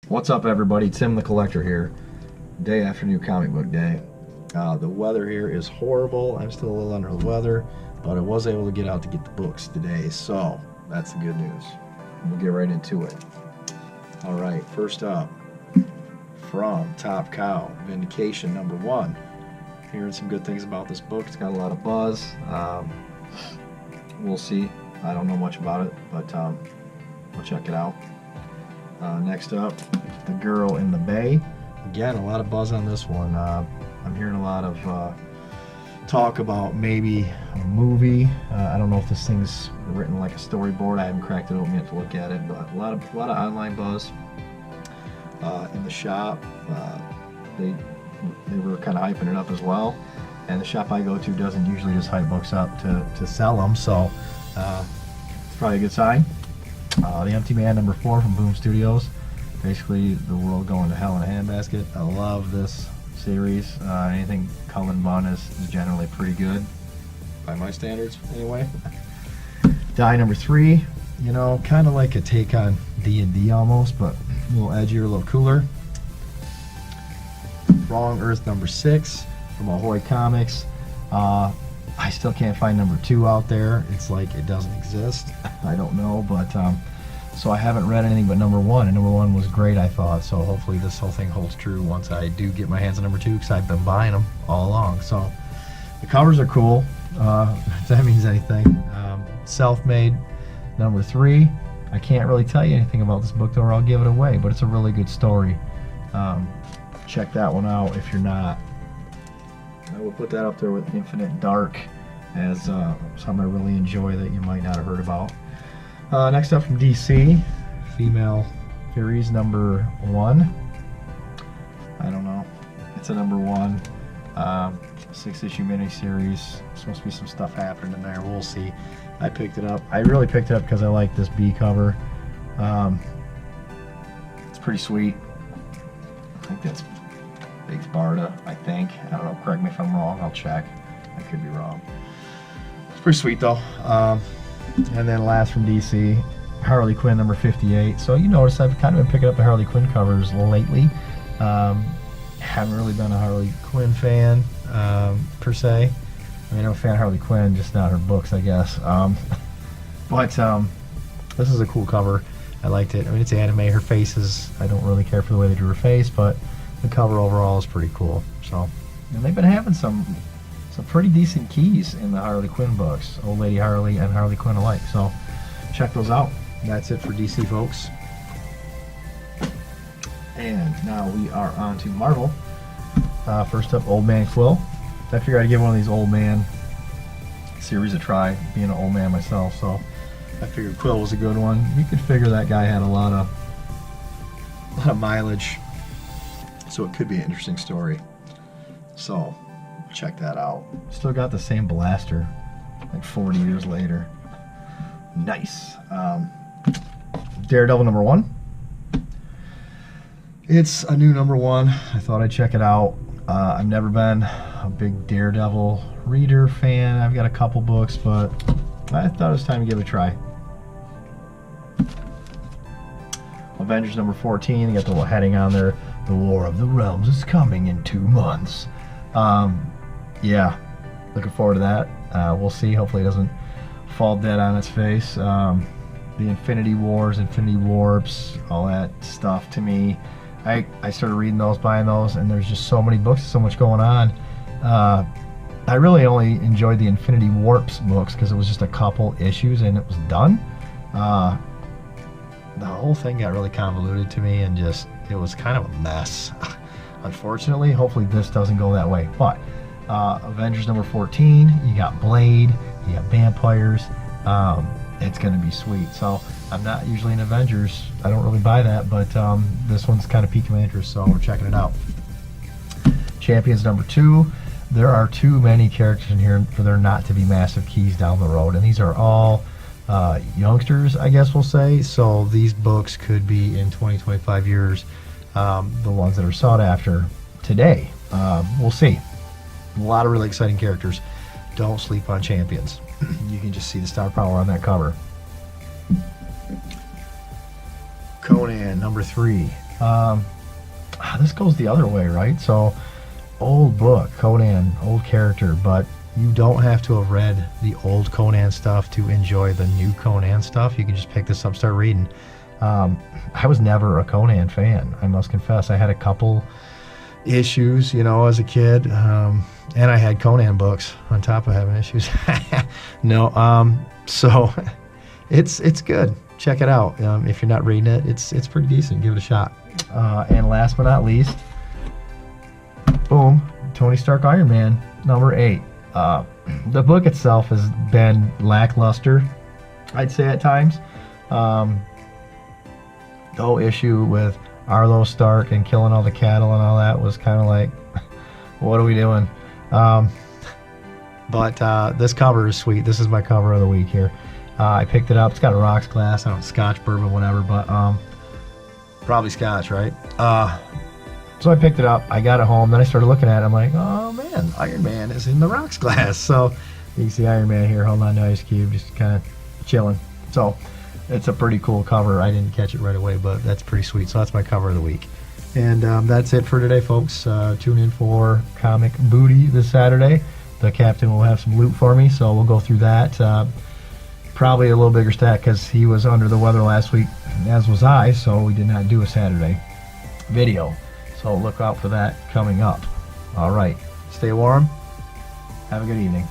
What's up, everybody? Tim the Collector here. Day after New Comic Book Day. The weather here is horrible. I'm still a little under the weather, but I was able to get out to get the books today, so that's the good news. We'll get right into it. All right, first up, from Top Cow, Vindication #1. Hearing some good things about this book. It's got a lot of buzz. We'll see. I don't know much about it, but we'll check it out. Next up, The Girl in the Bay. Again, a lot of buzz on this one. I'm hearing a lot of talk about maybe a movie. I don't know if this thing's written like a storyboard. I haven't cracked it open yet to look at it, but a lot of online buzz. In the shop, they were kind of hyping it up as well. And the shop I go to doesn't usually just hype books up to sell them, so it's probably a good sign. The Empty Man #4 from Boom Studios. Basically, the world going to hell in a handbasket. I love this series. Anything Cullen Bunn is generally pretty good, by my standards, anyway. Die #3, you know, kind of like a take on D&D almost, but a little edgier, a little cooler. Wrong Earth #6 from Ahoy Comics. I still can't find #2 out there. It's like it doesn't exist. I don't know, but so I haven't read anything but #1, and #1 was great, I thought. So hopefully this whole thing holds true once I do get my hands on #2, because I've been buying them all along. So the covers are cool, if that means anything. Self-Made #3. I can't really tell you anything about this book, though, or I'll give it away, but it's a really good story. Check that one out if you're not. I will put that up there with Infinite Dark as something I really enjoy that you might not have heard about. Next up from DC, Female Furies #1. I don't know. It's a #1. 6-issue miniseries. Supposed to be some stuff happening in there. We'll see. I picked it up. I really picked it up because I like this B cover. It's pretty sweet. I think that's Big Barda, I think. I don't know. Correct me if I'm wrong. I'll check. I could be wrong. It's pretty sweet, though. And then last from DC, Harley Quinn #58. So you notice I've kind of been picking up the Harley Quinn covers lately. Haven't really been a Harley Quinn fan, per se. I mean, I'm a fan of Harley Quinn, just not her books, I guess. But this is a cool cover. I liked it. I mean, it's anime. Her face is, I don't really care for the way they drew her face, but the cover overall is pretty cool. So, and they've been having some pretty decent keys in the Harley Quinn books, Old Lady Harley and Harley Quinn alike. So check those out. That's it for DC, folks. And now we are on to Marvel. First up, Old Man Quill. I figured I'd give one of these old man series a try, being an old man myself, so I figured Quill was a good one. You could figure that guy had a lot of mileage, so it could be an interesting story. So check that out. Still got the same blaster, like 40 years later. Nice. Daredevil #1. It's a new #1. I thought I'd check it out. I've never been a big Daredevil reader fan. I've got a couple books, but I thought it was time to give it a try. Avengers #14. You got the little heading on there. The War of the Realms is coming in 2 months. Yeah, looking forward to that. We'll see. Hopefully it doesn't fall dead on its face. The Infinity Wars, Infinity Warps, all that stuff, to me, I started reading those, buying those, and there's just so many books, so much going on. I really only enjoyed the Infinity Warps books because it was just a couple issues and it was done. The whole thing got really convoluted to me, and just, it was kind of a mess. Unfortunately, hopefully this doesn't go that way. But Avengers #14, you got Blade, you got vampires. It's going to be sweet. So I'm not usually in Avengers. I don't really buy that, but this one's kind of piqued my interest, so we're checking it out. Champions #2. There are too many characters in here for there not to be massive keys down the road, and these are all youngsters, I guess we'll say. So these books could be in 20-25 years the ones that are sought after today. We'll see. A lot of really exciting characters. Don't sleep on Champions. You can just see the star power on that cover. Conan #3. This goes the other way, right? So, old book, Conan, old character, but you don't have to have read the old Conan stuff to enjoy the new Conan stuff. You can just pick this up, start reading. I was never a Conan fan, I must confess. I had a couple issues, as a kid, and I had Conan books on top of having issues. No, so it's good. Check it out. If you're not reading it, it's pretty decent. Give it a shot. And last but not least, boom, Tony Stark Iron Man number 8. The book itself has been lackluster, I'd say at times. The whole issue with Arlo Stark and killing all the cattle and all that was kind of like, what are we doing? But this cover is sweet. This is my cover of the week here. I picked it up. It's got a rocks glass. I don't know, Scotch, bourbon, whatever, but probably Scotch, right? So I picked it up. I got it home. Then I started looking at it. I'm like, oh man, Iron Man is in the rocks glass. So you can see Iron Man here holding on to Ice Cube, just kind of chilling. So it's a pretty cool cover. I didn't catch it right away, but that's pretty sweet. So that's my cover of the week. And that's it for today, folks. Tune in for Comic Booty this Saturday. The captain will have some loot for me, so we'll go through that. Probably a little bigger stack because he was under the weather last week, as was I, so we did not do a Saturday video. So look out for that coming up. All right. Stay warm. Have a good evening.